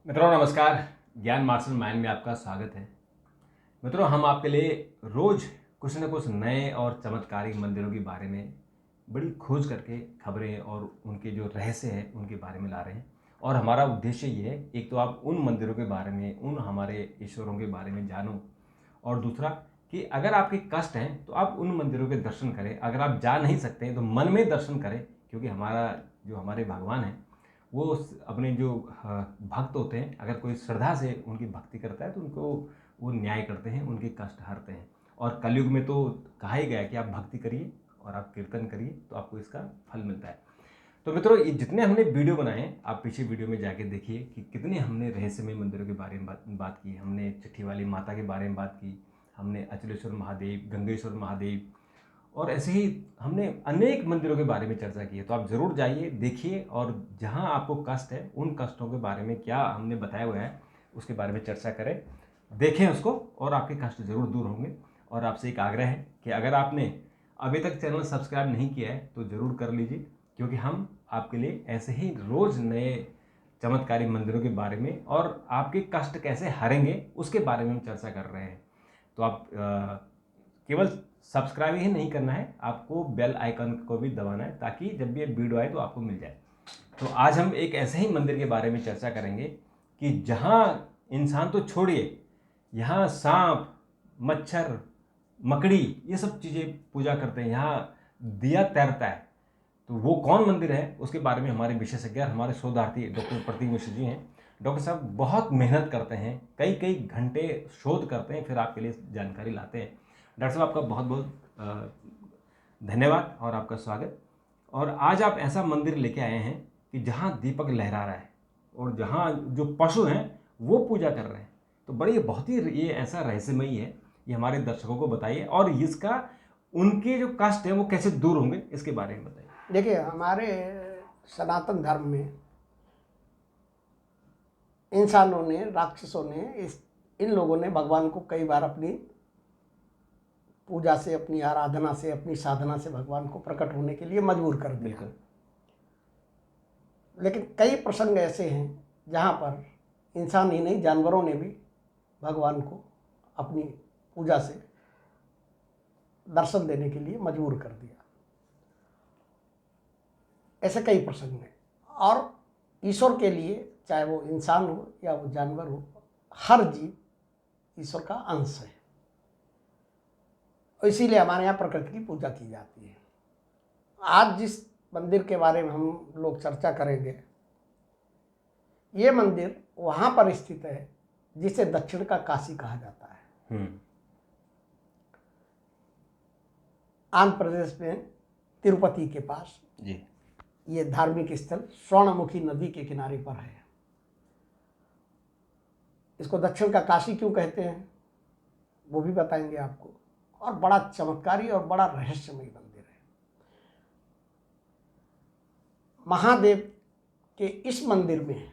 मित्रों नमस्कार। ज्ञान मार्शल माइंड में आपका स्वागत है। मित्रों, हम आपके लिए रोज कुछ न कुछ नए और चमत्कारिक मंदिरों के बारे में बड़ी खोज करके खबरें और उनके जो रहस्य हैं उनके बारे में ला रहे हैं। और हमारा उद्देश्य ये है, एक तो आप उन मंदिरों के बारे में, उन हमारे ईश्वरों के बारे में जानो, और दूसरा कि अगर आपके कष्ट हैं तो आप उन मंदिरों के दर्शन करें। अगर आप जा नहीं सकते हैं तो मन में दर्शन करें, क्योंकि हमारे भगवान हैं वो अपने जो भक्त होते हैं, अगर कोई श्रद्धा से उनकी भक्ति करता है तो उनको वो न्याय करते हैं, उनके कष्ट हरते हैं। और कलयुग में तो कहा ही गया है कि आप भक्ति करिए और आप कीर्तन करिए तो आपको इसका फल मिलता है। तो मित्रों, ये जितने हमने वीडियो बनाए हैं, आप पीछे वीडियो में जाके देखिए कि कितने हमने रहस्यमय मंदिरों के बारे में बात की। हमने चिट्ठी वाली माता के बारे में बात की, हमने अचलेश्वर महादेव, गंगेश्वर महादेव, और ऐसे ही हमने अनेक मंदिरों के बारे में चर्चा की है। तो आप ज़रूर जाइए, देखिए, और जहां आपको कष्ट है उन कष्टों के बारे में क्या हमने बताया हुआ है उसके बारे में चर्चा करें, देखें उसको, और आपके कष्ट ज़रूर दूर होंगे। और आपसे एक आग्रह है कि अगर आपने अभी तक चैनल सब्सक्राइब नहीं किया है तो ज़रूर कर लीजिए, क्योंकि हम आपके लिए ऐसे ही रोज़ नए चमत्कारी मंदिरों के बारे में और आपके कष्ट कैसे हरेंगे उसके बारे में हम चर्चा कर रहे हैं। तो आप केवल सब्सक्राइब ही नहीं करना है, आपको बेल आइकन को भी दबाना है, ताकि जब भी ये वीडियो आए तो आपको मिल जाए। तो आज हम एक ऐसे ही मंदिर के बारे में चर्चा करेंगे कि जहाँ इंसान तो छोड़िए, यहाँ सांप, मच्छर, मकड़ी, ये सब चीज़ें पूजा करते हैं, यहाँ दिया तैरता है। तो वो कौन मंदिर है उसके बारे में हमारे विशेषज्ञ, हमारे शोधार्थी डॉक्टर प्रतीक मिश्र जी हैं। डॉक्टर साहब बहुत मेहनत करते हैं, कई कई घंटे शोध करते हैं, फिर आपके लिए जानकारी लाते हैं। डॉक्टर साहब, आपका बहुत बहुत धन्यवाद और आपका स्वागत। और आज आप ऐसा मंदिर लेके आए हैं कि जहाँ दीपक लहरा रहा है और जहाँ जो पशु हैं वो पूजा कर रहे हैं। तो बड़ी बहुत ही ये ऐसा रहस्यमयी है, ये हमारे दर्शकों को बताइए, और इसका उनके जो कष्ट है वो कैसे दूर होंगे इसके बारे में बताइए। देखिए, हमारे सनातन धर्म में इंसानों ने, राक्षसों ने, इन लोगों ने भगवान को कई बार अपनी पूजा से, अपनी आराधना से, अपनी साधना से भगवान को प्रकट होने के लिए मजबूर कर दिया। लेकिन कई प्रसंग ऐसे हैं जहाँ पर इंसान ही नहीं, जानवरों ने भी भगवान को अपनी पूजा से दर्शन देने के लिए मजबूर कर दिया। ऐसे कई प्रसंग हैं। और ईश्वर के लिए, चाहे वो इंसान हो या वो जानवर हो, हर जीव ईश्वर का अंश है। और इसीलिए हमारे यहाँ प्रकृति की पूजा की जाती है। आज जिस मंदिर के बारे में हम लोग चर्चा करेंगे, ये मंदिर वहाँ पर स्थित है जिसे दक्षिण का काशी कहा जाता है। आंध्र प्रदेश में तिरुपति के पास जी। ये धार्मिक स्थल स्वर्णमुखी नदी के किनारे पर है। इसको दक्षिण का काशी क्यों कहते हैं वो भी बताएंगे आपको। और बड़ा चमत्कारी और बड़ा रहस्यमय मंदिर है। महादेव के इस मंदिर में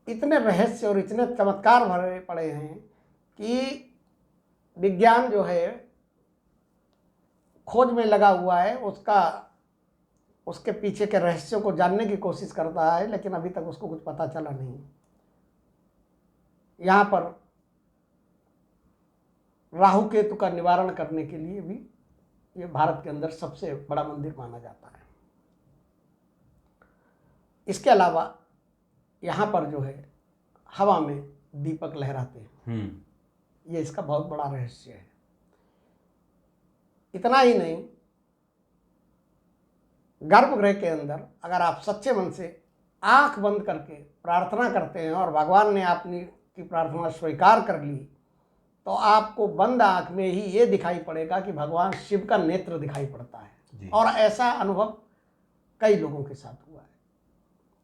इतने रहस्य और इतने चमत्कार भरे पड़े हैं कि विज्ञान जो है खोज में लगा हुआ है, उसके पीछे के रहस्यों को जानने की कोशिश करता है, लेकिन अभी तक उसको कुछ पता चला नहीं। यहाँ पर राहु केतु का निवारण करने के लिए भी ये भारत के अंदर सबसे बड़ा मंदिर माना जाता है। इसके अलावा यहाँ पर जो है हवा में दीपक लहराते हैं। ये इसका बहुत बड़ा रहस्य है। इतना ही नहीं, गर्भगृह के अंदर अगर आप सच्चे मन से आंख बंद करके प्रार्थना करते हैं और भगवान ने आपकी प्रार्थना स्वीकार कर ली, तो आपको बंद आंख में ही ये दिखाई पड़ेगा कि भगवान शिव का नेत्र दिखाई पड़ता है। और ऐसा अनुभव कई लोगों के साथ हुआ है,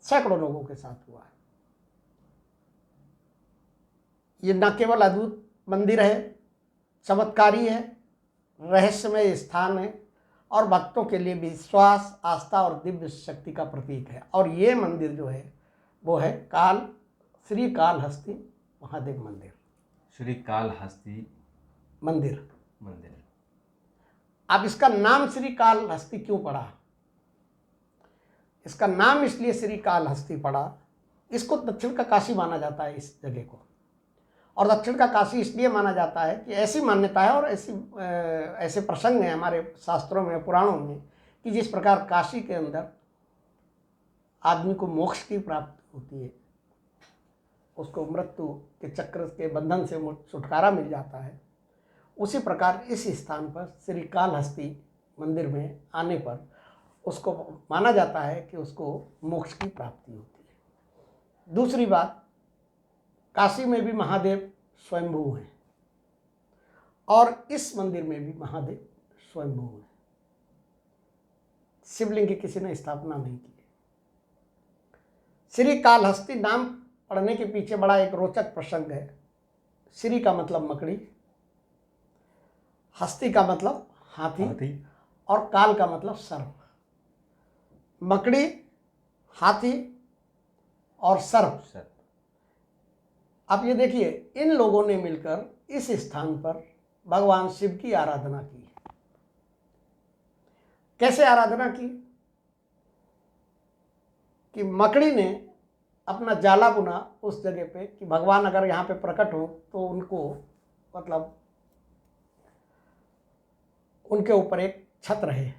सैकड़ों लोगों के साथ हुआ है। ये न केवल अद्भुत मंदिर है, चमत्कारी है, रहस्यमय स्थान है, और भक्तों के लिए विश्वास, आस्था और दिव्य शक्ति का प्रतीक है। और ये मंदिर जो है वो है श्री कालहस्ती महादेव मंदिर। श्री कालहस्ती मंदिर। अब इसका नाम श्री कालहस्ती क्यों पड़ा? इसका नाम इसलिए श्री कालहस्ती पड़ा, इसको दक्षिण का काशी माना जाता है इस जगह को। और दक्षिण का काशी इसलिए माना जाता है कि ऐसी मान्यता है और ऐसे प्रसंग हैं हमारे शास्त्रों में, पुराणों में, कि जिस प्रकार काशी के अंदर आदमी को मोक्ष की प्राप्ति होती है, उसको मृत्यु के चक्र के बंधन से छुटकारा मिल जाता है, उसी प्रकार इस स्थान पर श्री कालहस्ती मंदिर में आने पर उसको माना जाता है कि उसको मोक्ष की प्राप्ति होती है। दूसरी बात, काशी में भी महादेव स्वयंभू हैं और इस मंदिर में भी महादेव स्वयंभू हैं। शिवलिंग की किसी ने स्थापना नहीं की। श्री कालहस्ती नाम पढ़ने के पीछे बड़ा एक रोचक प्रसंग है। श्री का मतलब मकड़ी, हस्ती का मतलब हाथी और काल का मतलब सर्प। मकड़ी, हाथी और सर्प। अब ये देखिए, इन लोगों ने मिलकर इस स्थान पर भगवान शिव की आराधना की। कैसे आराधना की? कि मकड़ी ने अपना जाला बुना उस जगह पे कि भगवान अगर यहाँ पे प्रकट हो तो उनको, मतलब उनके ऊपर एक छत रहे।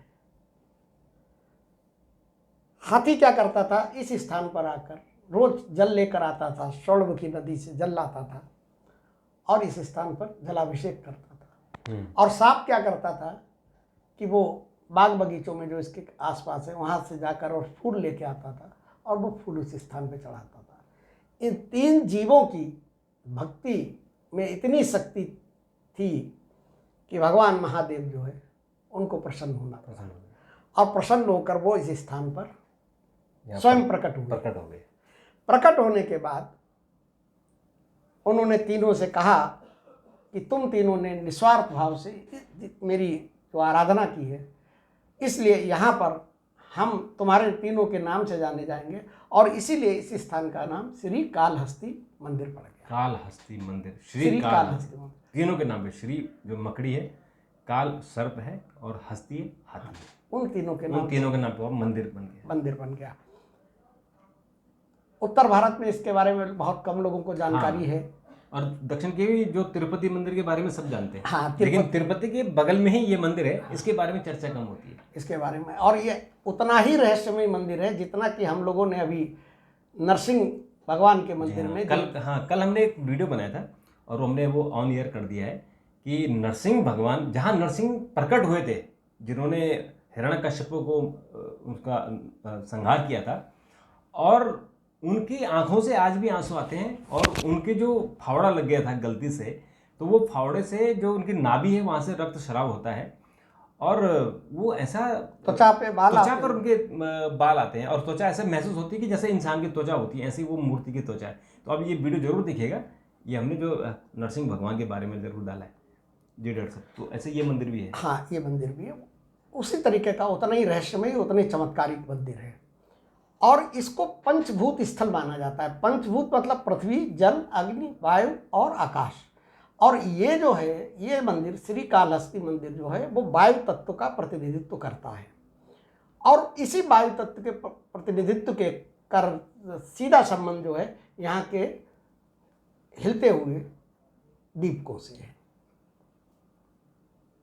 हाथी क्या करता था, इस स्थान पर आकर रोज जल लेकर आता था, स्वर्णमुखी नदी से जल लाता था और इस स्थान पर जलाभिषेक करता था। और सांप क्या करता था कि वो बाग बगीचों में जो इसके आसपास है वहाँ से जाकर और फूल लेके आता था और वो फूल उस स्थान पे चढ़ाता था। इन तीन जीवों की भक्ति में इतनी शक्ति थी कि भगवान महादेव जो है उनको प्रसन्न होना था और प्रसन्न होकर वो इस स्थान पर स्वयं प्रकट हो गए। प्रकट होने के बाद उन्होंने तीनों से कहा कि तुम तीनों ने निस्वार्थ भाव से मेरी जो आराधना की है, इसलिए यहाँ पर हम तुम्हारे तीनों के नाम से जाने जाएंगे और इसीलिए इस स्थान का नाम श्री कालहस्ती मंदिर पड़ गया। कालहस्ती मंदिर, श्री कालहस्ती मंदिर, तीनों के नाम पे। श्री जो मकड़ी है, काल सर्प है और हस्ती हाथी है। उन तीनों के नाम पर मंदिर बन गया। उत्तर भारत में इसके बारे में बहुत कम लोगों को जानकारी है और दक्षिण के भी जो तिरुपति मंदिर के बारे में सब जानते हैं। हाँ, लेकिन तिरुपति के बगल में ही ये मंदिर है, इसके बारे में चर्चा कम होती है इसके बारे में। और ये उतना ही रहस्यमय मंदिर है जितना कि हम लोगों ने अभी नरसिंह भगवान के मंदिर में कल हमने एक वीडियो बनाया था और हमने वो ऑन एयर कर दिया है कि नरसिंह भगवान, जहाँ नरसिंह प्रकट हुए थे, जिन्होंने हिरण्यकश्यप को उसका संहार किया था, और उनकी आंखों से आज भी आंसू आते हैं। और उनके जो फावड़ा लग गया था गलती से, तो वो फावड़े से जो उनकी नाभि है वहाँ से रक्त स्राव होता है और वो ऐसा त्वचा पर उनके बाल आते हैं और त्वचा ऐसा महसूस होती है कि जैसे इंसान की त्वचा होती है, ऐसी वो मूर्ति की त्वचा है। तो अब ये वीडियो जरूर देखिएगा, ये हमने जो नरसिंह भगवान के बारे में जरूर डाला है जी डॉक्टर साहब। तो ऐसे ये मंदिर भी है। हाँ, ये मंदिर भी है उसी तरीके का, उतना ही रहस्यमय, उतने चमत्कारिक मंदिर है। और इसको पंचभूत स्थल माना जाता है। पंचभूत मतलब पृथ्वी, जल, अग्नि, वायु और आकाश। और ये जो है, ये मंदिर श्री कालहस्ती मंदिर जो है वो वायु तत्व का प्रतिनिधित्व करता है। और इसी वायु तत्व के प्रतिनिधित्व के कर सीधा संबंध जो है यहाँ के हिलते हुए दीपकों से है।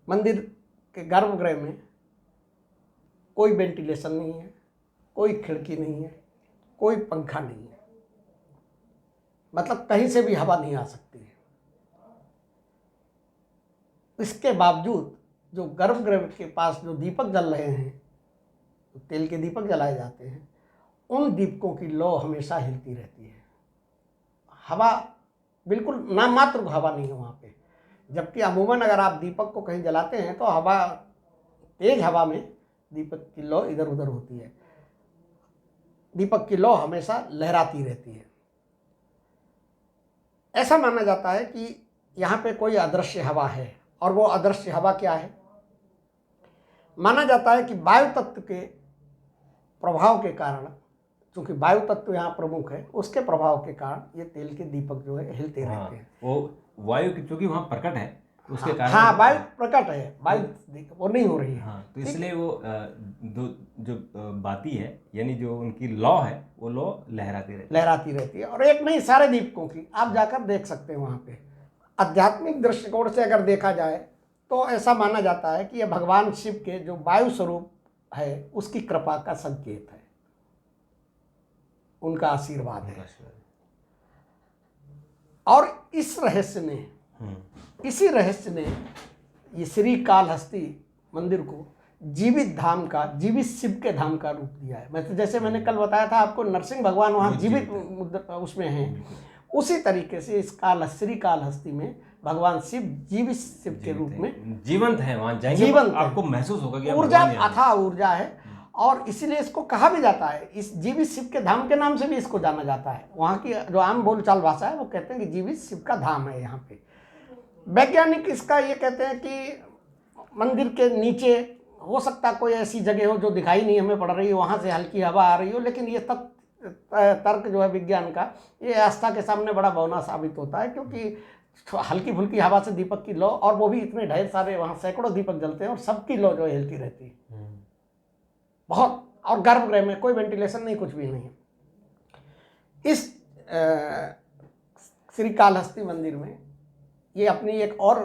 मंदिर के गर्भगृह में कोई वेंटिलेशन नहीं है, कोई खिड़की नहीं है, कोई पंखा नहीं है, मतलब कहीं से भी हवा नहीं आ सकती है। इसके बावजूद जो गर्भगृह के पास जो दीपक जल रहे हैं, तो तेल के दीपक जलाए जाते हैं, उन दीपकों की लौ हमेशा हिलती रहती है। हवा बिल्कुल नाम मात्र हवा नहीं है वहाँ पे। जबकि अमूमन अगर आप दीपक को कहीं जलाते हैं तो हवा, तेज हवा में दीपक की लौ इधर उधर होती है, दीपक की लौ हमेशा लहराती रहती है। ऐसा माना जाता है कि यहाँ पे कोई अदृश्य हवा है। और वो अदृश्य हवा क्या है? माना जाता है कि वायु तत्व के प्रभाव के कारण, क्योंकि वायु तत्व यहाँ प्रमुख है, उसके प्रभाव के कारण ये तेल के दीपक जो है हिलते रहते हैं। वो वायु की, चूंकि वहाँ प्रकट है उसके कारण हाँ, वायु प्रकट है, वायु वो नहीं हो रही है। हाँ, तो इसलिए वो दो जो बाती है, यानी जो उनकी लौ है, वो लौ लहराती रहती है। और एक नहीं, सारे दीपकों की आप जाकर देख सकते हैं वहाँ पे। आध्यात्मिक दृष्टिकोण से अगर देखा जाए तो ऐसा माना जाता है कि यह भगवान शिव के जो वायु स्वरूप है उसकी कृपा का संकेत है, उनका आशीर्वाद है। और इस रहस्य ने, इसी रहस्य ने ये श्री कालहस्ती मंदिर को जीवित धाम का, जीवित शिव के धाम का रूप दिया है। मैं तो जैसे मैंने कल बताया था आपको, नरसिंह भगवान वहाँ जीवित उसमें हैं, उसी तरीके से इस श्री कालहस्ती में भगवान शिव जीवित शिव के रूप में जीवंत है। वहाँ जाएंगे जीवंत आपको महसूस होगा कि ऊर्जा, अथाह ऊर्जा है। और इसीलिए इसको कहा भी जाता है, इस जीवित शिव के धाम के नाम से भी इसको जाना जाता है। वहाँ की जो आम बोलचाल भाषा है वो कहते हैं कि जीवित शिव का धाम है यहाँ पे। वैज्ञानिक इसका ये कहते हैं कि मंदिर के नीचे हो सकता कोई ऐसी जगह हो जो दिखाई नहीं हमें पड़ रही हो, वहाँ से हल्की हवा आ रही हो, लेकिन ये तर्क जो है विज्ञान का, ये आस्था के सामने बड़ा बौना साबित होता है। क्योंकि हल्की फुल्की हवा से दीपक की लौ, और वो भी इतने ढेर सारे, वहाँ सैकड़ों दीपक जलते हैं और सबकी लौ जो है हिलती रहती है बहुत। और गर्भगृह में कोई वेंटिलेशन नहीं, कुछ भी नहीं। इस श्री कालहस्ती मंदिर में ये अपनी एक और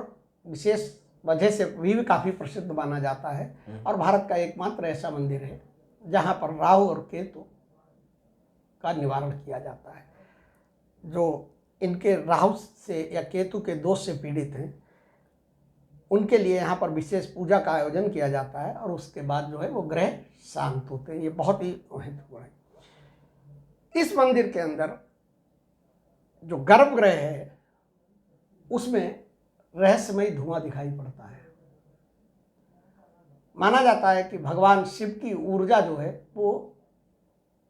विशेष वजह से भी काफ़ी प्रसिद्ध माना जाता है, और भारत का एकमात्र ऐसा मंदिर है जहाँ पर राहु और केतु का निवारण किया जाता है। जो इनके राहु से या केतु के दोष से पीड़ित हैं, उनके लिए यहाँ पर विशेष पूजा का आयोजन किया जाता है, और उसके बाद जो है वो ग्रह शांत होते हैं। ये बहुत ही महत्वपूर्ण है। इस मंदिर के अंदर जो गर्भगृह है उसमें रहस्यमय धुआं दिखाई पड़ता है। माना जाता है कि भगवान शिव की ऊर्जा जो है वो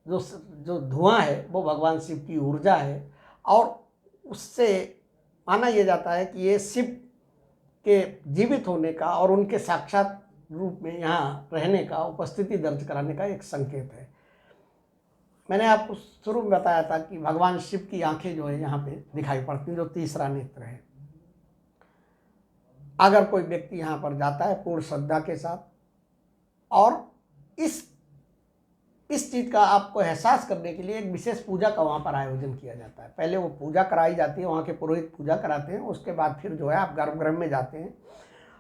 जो धुआं है वो भगवान शिव की ऊर्जा है, और उससे माना यह जाता है कि ये शिव के जीवित होने का और उनके साक्षात रूप में यहाँ रहने का, उपस्थिति दर्ज कराने का एक संकेत है। मैंने आपको शुरू में बताया था कि भगवान शिव की आंखें जो है यहाँ पे दिखाई पड़ती हैं, जो तीसरा नेत्र है। अगर कोई व्यक्ति यहाँ पर जाता है पूर्ण श्रद्धा के साथ, और इस चीज़ का आपको एहसास करने के लिए एक विशेष पूजा का वहाँ पर आयोजन किया जाता है। पहले वो पूजा कराई जाती है, वहाँ के पुरोहित पूजा कराते हैं, उसके बाद फिर जो है आप गर्भगृह में जाते हैं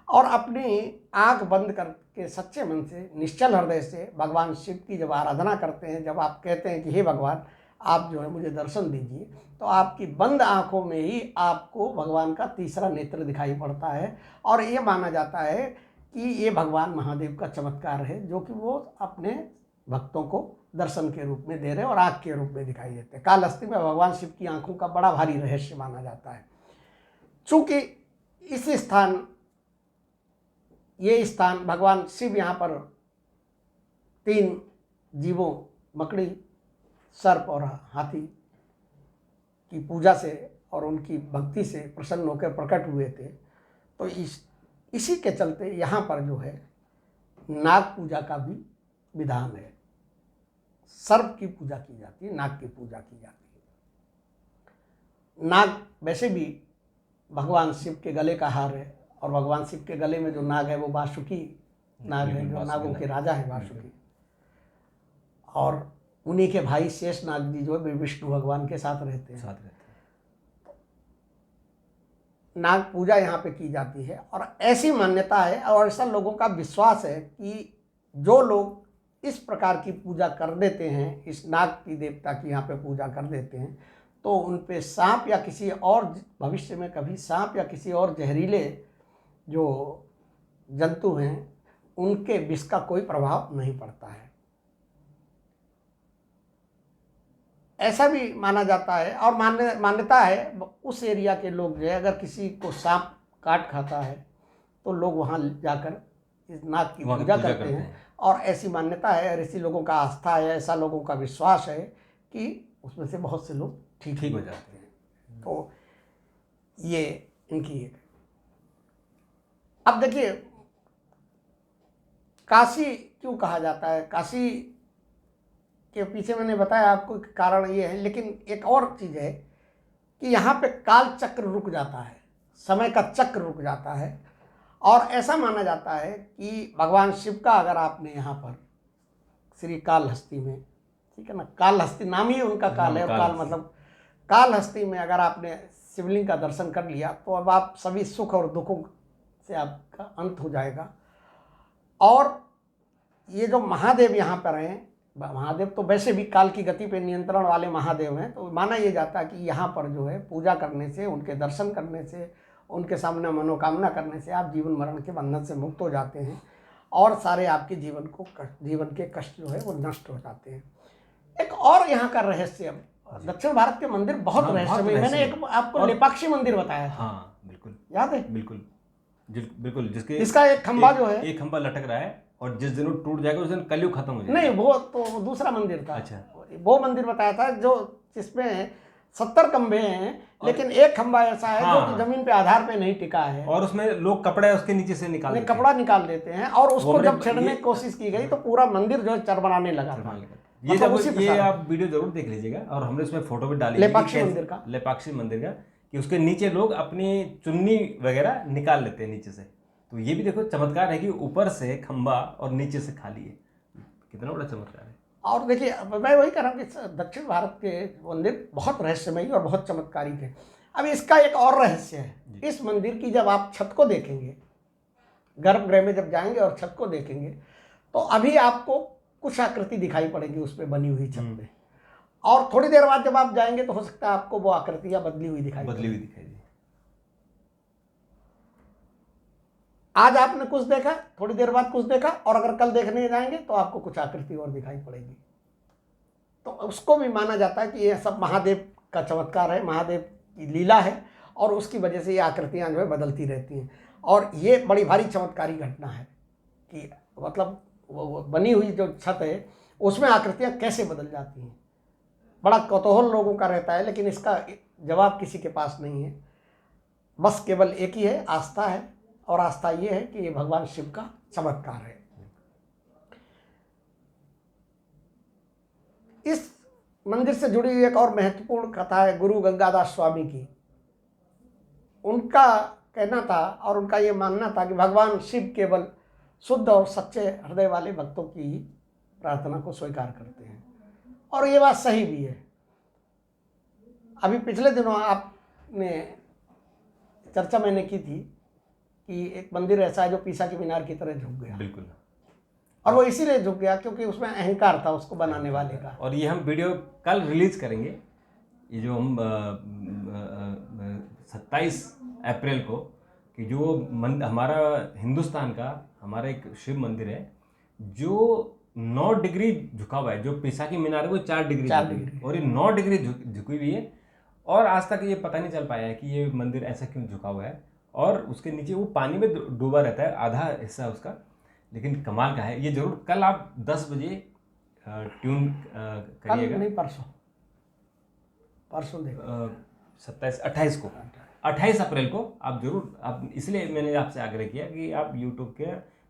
और अपनी आंख बंद करके सच्चे मन से, निश्चल हृदय से भगवान शिव की जब आराधना करते हैं, जब आप कहते हैं कि हे भगवान आप जो है मुझे दर्शन दीजिए, तो आपकी बंद आँखों में ही आपको भगवान का तीसरा नेत्र दिखाई पड़ता है। और ये माना जाता है कि ये भगवान महादेव का चमत्कार है, जो कि वो अपने भक्तों को दर्शन के रूप में दे रहे हैं और आँख के रूप में दिखाई देते हैं। कालहस्ती में भगवान शिव की आंखों का बड़ा भारी रहस्य माना जाता है। चूँकि इस स्थान, ये स्थान भगवान शिव यहाँ पर 3 जीवों, मकड़ी, सर्प और हाथी की पूजा से और उनकी भक्ति से प्रसन्न होकर प्रकट हुए थे, तो इसी के चलते यहाँ पर जो है नाग पूजा का भी विधान है। सर्प की पूजा की जाती है, नाग की पूजा की जाती है। नाग वैसे भी भगवान शिव के गले का हार है, और भगवान शिव के गले में जो नाग है वो वासुकी नाग है, जो नागों के राजा है वासुकी। और उन्हीं के भाई शेष नाग जी जो है विष्णु भगवान के साथ रहते हैं। नाग पूजा यहाँ पे की जाती है, और ऐसी मान्यता है और ऐसा लोगों का विश्वास है कि जो लोग इस प्रकार की पूजा कर देते हैं, इस नाग की देवता की यहाँ पे पूजा कर देते हैं, तो उन पे सांप या किसी और, भविष्य में कभी सांप या किसी और जहरीले जो जंतु हैं उनके विष का कोई प्रभाव नहीं पड़ता है। ऐसा भी माना जाता है, और मान्यता है उस एरिया के लोग जो है, अगर किसी को सांप काट खाता है तो लोग वहाँ जाकर इस नाग की पूजा करते हैं। और ऐसी मान्यता है और ऐसी लोगों का आस्था है, ऐसा लोगों का विश्वास है कि उसमें से बहुत से लोग ठीक हो जाते हैं। तो ये इनकी एक। अब देखिए काशी क्यों कहा जाता है, काशी के पीछे मैंने बताया आपको कारण ये है, लेकिन एक और चीज़ है कि यहाँ पे काल चक्र रुक जाता है। समय का चक्र रुक जाता है। और ऐसा माना जाता है कि भगवान शिव का अगर आपने यहाँ पर श्री कालहस्ती में, ठीक है ना, कालहस्ती नाम ही उनका काल है, और काल मतलब कालहस्ती में अगर आपने शिवलिंग का दर्शन कर लिया तो अब आप सभी सुख और दुखों से आपका अंत हो जाएगा। और ये जो महादेव यहाँ पर हैं, महादेव तो वैसे भी काल की गति पे नियंत्रण वाले महादेव हैं, तो माना ये जाता है कि यहाँ पर जो है पूजा करने से, उनके दर्शन करने से, उनके सामने मनोकामना करने से आप जीवन मरण के बंधन से मुक्त हो जाते हैं और सारे आपके जीवन के कष्ट जो है वो नष्ट हो जाते हैं। एक और यहाँ का रहस्य, दक्षिण भारत के मंदिर बहुत रहस्यमय। मैंने एक आपको लेपाक्षी मंदिर बताया था, हाँ बिल्कुल, याद है? बिल्कुल बिल्कुल, इसका एक खंबा जो है, एक खंबा लटक रहा है और जिस दिन वो टूट जाएगा उस दिन कलयुग खत्म हो जाएगा। नहीं, वो तो दूसरा मंदिर था। अच्छा, वो मंदिर बताया था जो जिसमें 70 खंभे हैं, लेकिन एक खंभा ऐसा है जो कि जमीन पे आधार पे नहीं टिका है, और उसमें लोग कपड़ा उसके नीचे से कपड़ा निकाल देते हैं, और उसको जब छेड़ने की कोशिश की गई तो पूरा मंदिर जो है चरमराने लगा था। ये जब ये आप वीडियो जरूर देख लीजिएगा, और हमने उसमें फोटो भी डाली लेपाक्षी मंदिर का कि उसके नीचे लोग अपनी चुन्नी वगैरह निकाल लेते हैं नीचे से। तो ये भी देखो चमत्कार है कि ऊपर से खंबा और नीचे से खाली है, कितना बड़ा चमत्कार है। और देखिए, मैं वही कह रहा हूँ कि दक्षिण भारत के मंदिर बहुत रहस्यमयी और बहुत चमत्कारिक है। अब इसका एक और रहस्य है, इस मंदिर की जब आप छत को देखेंगे, गर्भगृह में जब जाएंगे और छत को देखेंगे, तो अभी आपको कुछ आकृति दिखाई पड़ेगी उस पर बनी हुई छत पे, और थोड़ी देर बाद जब आप जाएंगे तो हो सकता है आपको वो आकृतियां बदली हुई दिखाई दी। आज आपने कुछ देखा, थोड़ी देर बाद कुछ देखा, और अगर कल देखने जाएंगे तो आपको कुछ आकृति और दिखाई पड़ेगी। तो उसको भी माना जाता है कि ये सब महादेव का चमत्कार है, महादेव की लीला है, और उसकी वजह से ये आकृतियां जो है बदलती रहती हैं। और ये बड़ी भारी चमत्कारी घटना है कि मतलब वो बनी हुई जो छत है उसमें आकृतियां कैसे बदल जाती हैं। बड़ा कौतूहल लोगों का रहता है, लेकिन इसका जवाब किसी के पास नहीं है। बस केवल एक ही है, आस्था है, और आस्था ये है कि ये भगवान शिव का चमत्कार है। इस मंदिर से जुड़ी हुई एक और महत्वपूर्ण कथा है गुरु गंगादास स्वामी की। उनका कहना था और उनका ये मानना था कि भगवान शिव केवल शुद्ध और सच्चे हृदय वाले भक्तों की ही प्रार्थना को स्वीकार करते हैं, और ये बात सही भी है। अभी पिछले दिनों आपने चर्चा मैंने की थी कि एक मंदिर ऐसा है जो पीसा की मीनार की तरह झुक गया। बिल्कुल, और वो इसीलिए झुक गया क्योंकि उसमें अहंकार था उसको बनाने वाले का। और ये हम वीडियो कल रिलीज करेंगे, ये जो हम 27 अप्रैल को, कि जो हमारा हिंदुस्तान का हमारा एक शिव मंदिर है जो 9 डिग्री झुका हुआ है। जो पीसा की मीनार है वो 4 डिग्री और ये 9 डिग्री झुकी हुई है, और आज तक ये पता नहीं चल पाया है कि ये मंदिर ऐसा क्यों झुका हुआ है। और उसके नीचे वो पानी में डूबा रहता है, आधा हिस्सा उसका। लेकिन कमाल का है, ये जरूर कल आप 10 बजे ट्यून करिएगा। नहीं, परसों देखो 28 अप्रैल को आप जरूर, आप इसलिए मैंने आपसे आग्रह किया कि आप यूट्यूब के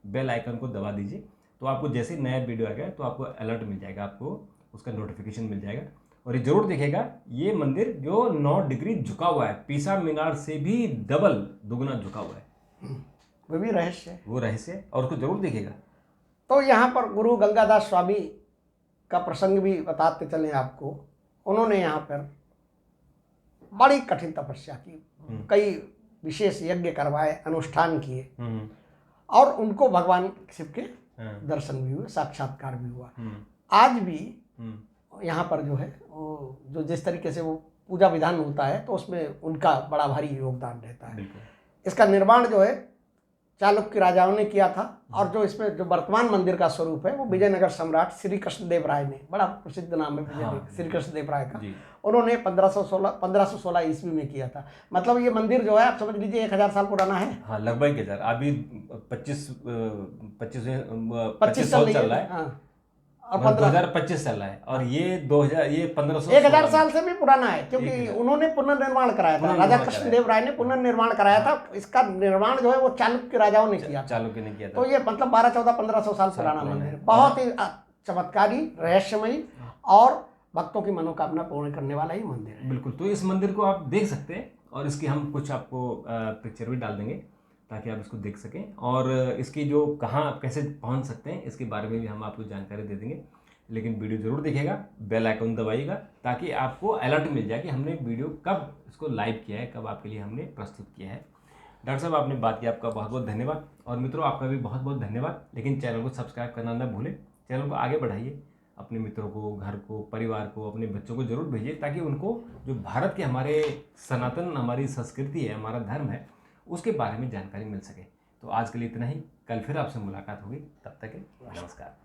बेल आइकन को दबा दीजिए, तो आपको जैसे ही नया वीडियो आएगा तो आपको अलर्ट मिल जाएगा, आपको उसका नोटिफिकेशन मिल जाएगा। और ये जरूर देखेगा ये मंदिर जो 9 डिग्री झुका हुआ है, पीसा मीनार से भी डबल दुगना झुका हुआ है। वो भी रहस्य है, वो रहस्य है, और उसको जरूर देखेगा। तो यहाँ पर गुरु गंगादास स्वामी का प्रसंग भी बताते चले आपको। उन्होंने यहाँ पर बड़ी कठिन तपस्या की, कई विशेष यज्ञ करवाए, अनुष्ठान किए, और उनको भगवान शिव के दर्शन भी हुए, साक्षात्कार भी हुआ। आज भी यहाँ पर जो है वो जो जिस तरीके से वो पूजा विधान होता है तो उसमें उनका बड़ा भारी योगदान रहता है। इसका निर्माण जो है चालुक्य राजाओं ने किया था, और जो इसमें जो वर्तमान मंदिर का स्वरूप है वो विजयनगर सम्राट श्री कृष्णदेव राय ने, बड़ा प्रसिद्ध नाम है श्री कृष्णदेव राय का, उन्होंने 1516 ईस्वी में किया था। मतलब ये मंदिर जो है आप समझ लीजिए 1000 साल पुराना है। हाँ, लगभग 1000, अभी 25 साल चल रहा है। हाँ, और 2025 चल रहा है, और ये 1000 साल से भी पुराना है, क्योंकि उन्होंने पुनर्निर्माण कराया था। राजा कृष्णदेव राय ने पुनर्निर्माण कराया था। इसका निर्माण जो है वो चालुक्य राजाओं ने किया था। तो ये मतलब 1200-1400 साल पुराना मंदिर है। बहुत ही चमत्कारी, रहस्यमयी और भक्तों की मनोकामना पूर्ण करने वाला ही मंदिर है। बिल्कुल, तो इस मंदिर को आप देख सकते हैं, और इसकी हम कुछ आपको पिक्चर भी डाल देंगे ताकि आप इसको देख सकें, और इसकी जो कहाँ आप कैसे पहुंच सकते हैं इसके बारे में भी हम आपको जानकारी दे देंगे। लेकिन वीडियो ज़रूर देखिएगा, बेल आइकन दबाइएगा ताकि आपको अलर्ट मिल जाए कि हमने वीडियो कब इसको लाइव किया है, कब आपके लिए हमने प्रस्तुत किया है। डॉक्टर साहब आपने बात की, आपका बहुत बहुत धन्यवाद। और मित्रों आपका भी बहुत बहुत धन्यवाद। लेकिन चैनल को सब्सक्राइब करना ना भूलें, चैनल को आगे बढ़ाइए, अपने मित्रों को, घर को, परिवार को, अपने बच्चों को जरूर भेजिए ताकि उनको जो भारत के हमारे सनातन हमारी संस्कृति है, हमारा धर्म है, उसके बारे में जानकारी मिल सके। तो आज के लिए इतना ही, कल फिर आपसे मुलाकात होगी, तब तक के नमस्कार।